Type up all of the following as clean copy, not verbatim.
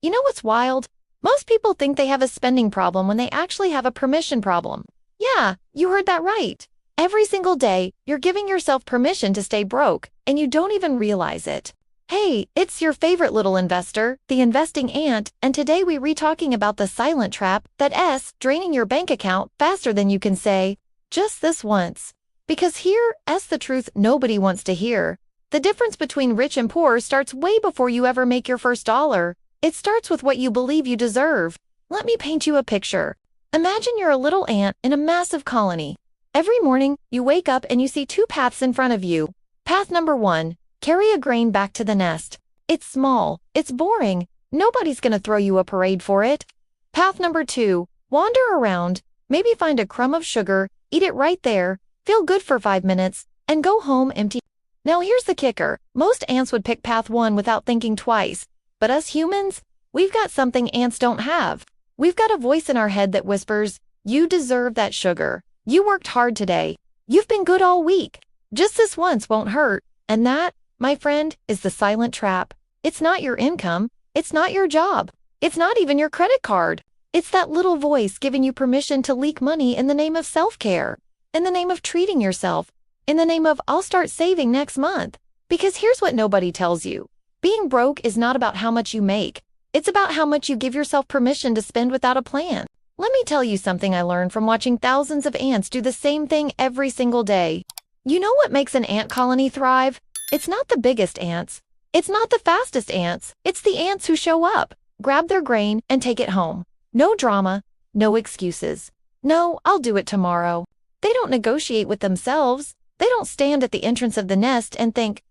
You know what's wild? Most people think they have a spending problem when they actually have a permission problem. Yeah, you heard that right. Every single day, you're giving yourself permission to stay broke, and you don't even realize it. Hey, it's your favorite little investor, the investing ant, and today we re-talking about the silent trap, that S, draining your bank account faster than you can say, just this once. Because here, S the truth nobody wants to hear. The difference between rich and poor starts way before you ever make your first dollar. It starts with what you believe you deserve. Let me paint you a picture. Imagine you're a little ant in a massive colony. Every morning, you wake up and you see two paths in front of you. Path number 1, carry a grain back to the nest. It's small, it's boring, nobody's gonna throw you a parade for it. Path number 2, wander around, maybe find a crumb of sugar, eat it right there, feel good for 5 minutes, and go home empty. Now here's the kicker, most ants would pick path 1 without thinking twice. But us humans, we've got something ants don't have. We've got a voice in our head that whispers, you deserve that sugar. You worked hard today. You've been good all week. Just this once won't hurt. And that, my friend, is the silent trap. It's not your income. It's not your job. It's not even your credit card. It's that little voice giving you permission to leak money in the name of self-care, in the name of treating yourself, in the name of I'll start saving next month. Because here's what nobody tells you. Being broke is not about how much you make. It's about how much you give yourself permission to spend without a plan. Let me tell you something I learned from watching thousands of ants do the same thing every single day. You know what makes an ant colony thrive? It's not the biggest ants. It's not the fastest ants. It's the ants who show up, grab their grain, and take it home. No drama, no excuses. No, I'll do it tomorrow. They don't negotiate with themselves. They don't stand at the entrance of the nest and think,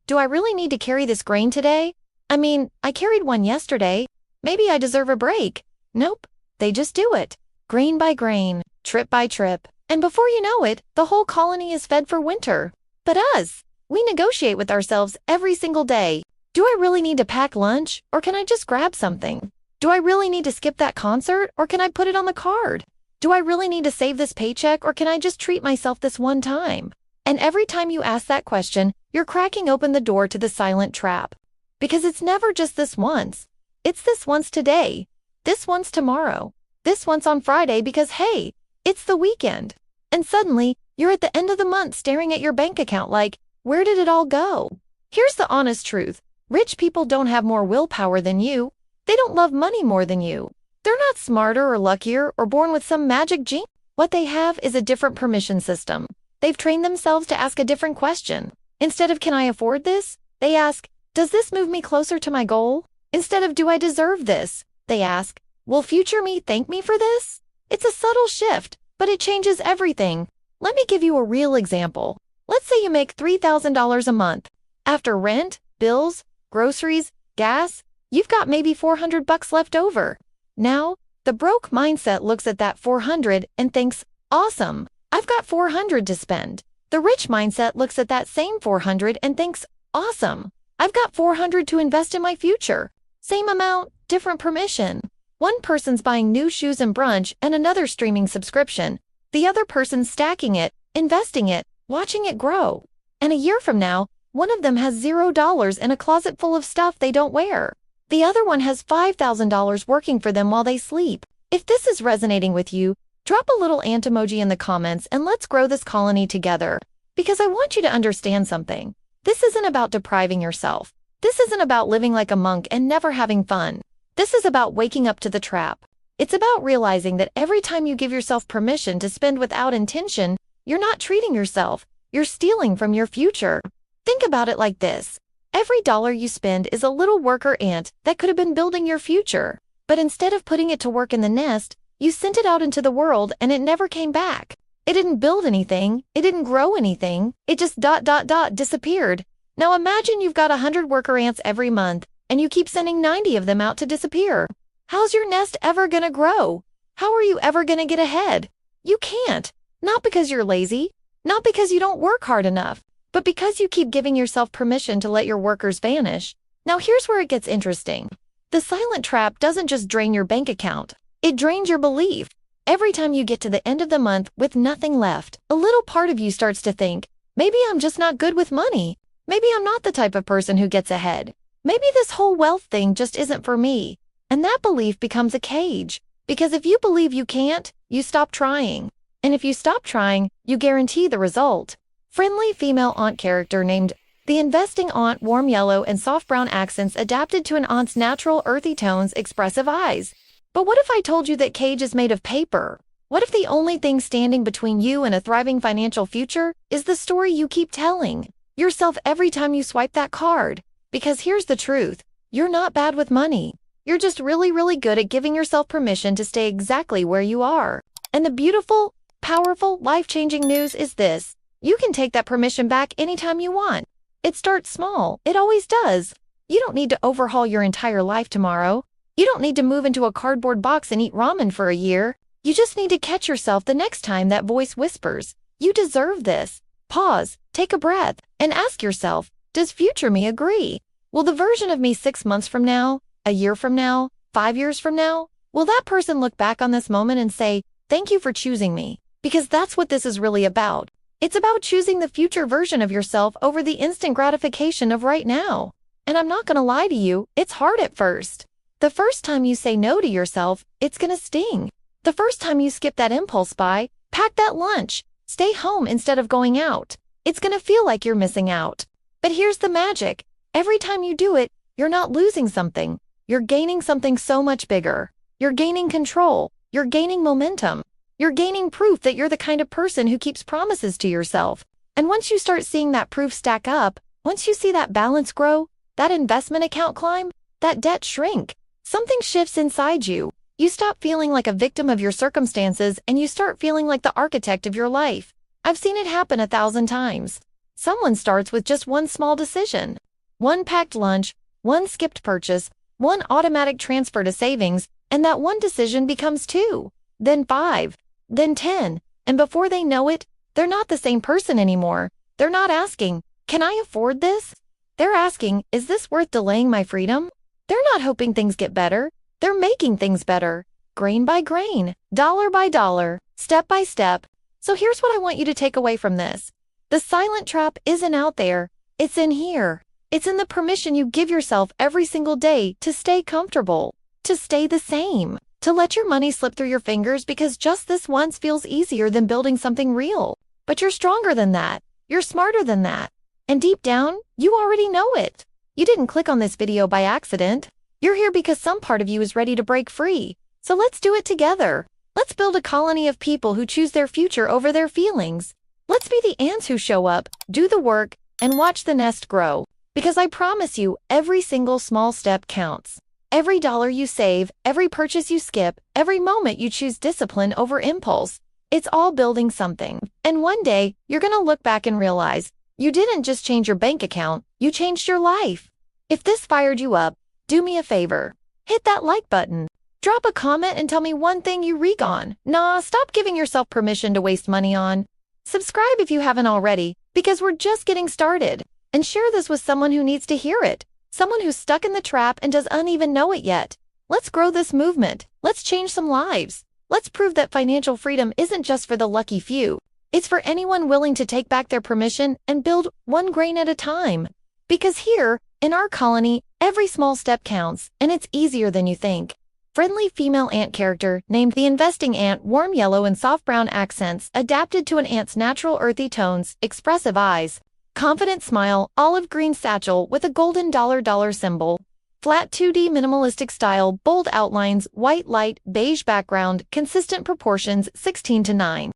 do I really need to carry this grain today? I mean, I carried one yesterday. Maybe I deserve a break. Nope, they just do it. Grain by grain, trip by trip. And before you know it, the whole colony is fed for winter. But us, we negotiate with ourselves every single day. Do I really need to pack lunch, or can I just grab something? Do I really need to skip that concert, or can I put it on the card? Do I really need to save this paycheck, or can I just treat myself this one time? And every time you ask that question, you're cracking open the door to the silent trap. Because it's never just this once. It's this once today, this once tomorrow, this once on Friday because, hey, it's the weekend. And suddenly, you're at the end of the month staring at your bank account like, where did it all go? Here's the honest truth. Rich people don't have more willpower than you. They don't love money more than you. They're not smarter or luckier or born with some magic gene. What they have is a different permission system. They've trained themselves to ask a different question. Instead of can I afford this? They ask, does this move me closer to my goal? Instead of do I deserve this? They ask, will future me thank me for this? It's a subtle shift, but it changes everything. Let me give you a real example. Let's say you make $3,000 a month. After rent, bills, groceries, gas, you've got maybe $400 left over. Now, the broke mindset looks at that 400 and thinks, awesome, I've got 400 to spend. The rich mindset looks at that same 400 and thinks, awesome, I've got 400 to invest in my future. Same amount, different permission. One person's buying new shoes and brunch and another streaming subscription. The other person's stacking it, investing it, watching it grow. And a year from now, one of them has $0 in a closet full of stuff they don't wear. The other one has $5,000 working for them while they sleep. If this is resonating with you, drop a little ant emoji in the comments and let's grow this colony together. Because I want you to understand something. This isn't about depriving yourself. This isn't about living like a monk and never having fun. This is about waking up to the trap. It's about realizing that every time you give yourself permission to spend without intention, you're not treating yourself. You're stealing from your future. Think about it like this. Every dollar you spend is a little worker ant that could have been building your future. But instead of putting it to work in the nest, you sent it out into the world and it never came back. It didn't build anything. It didn't grow anything. It just disappeared. Now imagine you've got 100 worker ants every month and you keep sending 90 of them out to disappear. How's your nest ever gonna grow? How are you ever gonna get ahead? You can't. Not because you're lazy, not because you don't work hard enough, but because you keep giving yourself permission to let your workers vanish. Now here's where it gets interesting. The silent trap doesn't just drain your bank account. It drains your belief. Every time you get to the end of the month with nothing left, a little part of you starts to think, maybe I'm just not good with money. Maybe I'm not the type of person who gets ahead. Maybe this whole wealth thing just isn't for me. And that belief becomes a cage. Because if you believe you can't, you stop trying. And if you stop trying, you guarantee the result. Friendly female aunt character named the investing aunt, warm yellow and soft brown accents adapted to an aunt's natural earthy tones, expressive eyes. But what if I told you that cage is made of paper? What if the only thing standing between you and a thriving financial future is the story you keep telling yourself every time you swipe that card? Because here's the truth. You're not bad with money. You're just really, really good at giving yourself permission to stay exactly where you are. And the beautiful, powerful, life-changing news is this. You can take that permission back anytime you want. It starts small. It always does. You don't need to overhaul your entire life tomorrow. You don't need to move into a cardboard box and eat ramen for a year. You just need to catch yourself the next time that voice whispers, "You deserve this." Pause, take a breath, and ask yourself, does future me agree? Will the version of me 6 months from now, a year from now, 5 years from now, will that person look back on this moment and say, "Thank you for choosing me"? Because that's what this is really about. It's about choosing the future version of yourself over the instant gratification of right now. And I'm not going to lie to you, it's hard at first. The first time you say no to yourself, it's going to sting. The first time you skip that impulse buy, pack that lunch, stay home instead of going out, it's going to feel like you're missing out. But here's the magic. Every time you do it, you're not losing something. You're gaining something so much bigger. You're gaining control. You're gaining momentum. You're gaining proof that you're the kind of person who keeps promises to yourself. And once you start seeing that proof stack up, once you see that balance grow, that investment account climb, that debt shrink, something shifts inside you. You stop feeling like a victim of your circumstances and you start feeling like the architect of your life. I've seen it happen 1,000 times. Someone starts with just one small decision. One packed lunch, one skipped purchase, one automatic transfer to savings, and that one decision becomes 2, then 5, then 10, and before they know it, they're not the same person anymore. They're not asking, "Can I afford this?" They're asking, "Is this worth delaying my freedom?" They're not hoping things get better. They're making things better. Grain by grain, dollar by dollar, step by step. So here's what I want you to take away from this. The silent trap isn't out there. It's in here. It's in the permission you give yourself every single day to stay comfortable, to stay the same, to let your money slip through your fingers because just this once feels easier than building something real. But you're stronger than that. You're smarter than that. And deep down, you already know it. You didn't click on this video by accident. You're here because some part of you is ready to break free. So let's do it together. Let's build a colony of people who choose their future over their feelings. Let's be the ants who show up, do the work, and watch the nest grow. Because I promise you, every single small step counts. Every dollar you save, every purchase you skip, every moment you choose discipline over impulse. It's all building something. And one day, you're going to look back and realize, you didn't just change your bank account, you changed your life. If this fired you up, do me a favor. Hit that like button. Drop a comment and tell me one thing you reek on. Nah, stop giving yourself permission to waste money on. Subscribe if you haven't already, because we're just getting started. And share this with someone who needs to hear it. Someone who's stuck in the trap and doesn't even know it yet. Let's grow this movement. Let's change some lives. Let's prove that financial freedom isn't just for the lucky few. It's for anyone willing to take back their permission and build one grain at a time. Because here, in our colony, every small step counts, and it's easier than you think. Friendly female ant character named the investing ant, warm yellow and soft brown accents adapted to an ant's natural earthy tones, expressive eyes. Confident smile, olive green satchel with a golden dollar symbol. Flat 2D minimalistic style, bold outlines, white light, beige background, consistent proportions 16:9.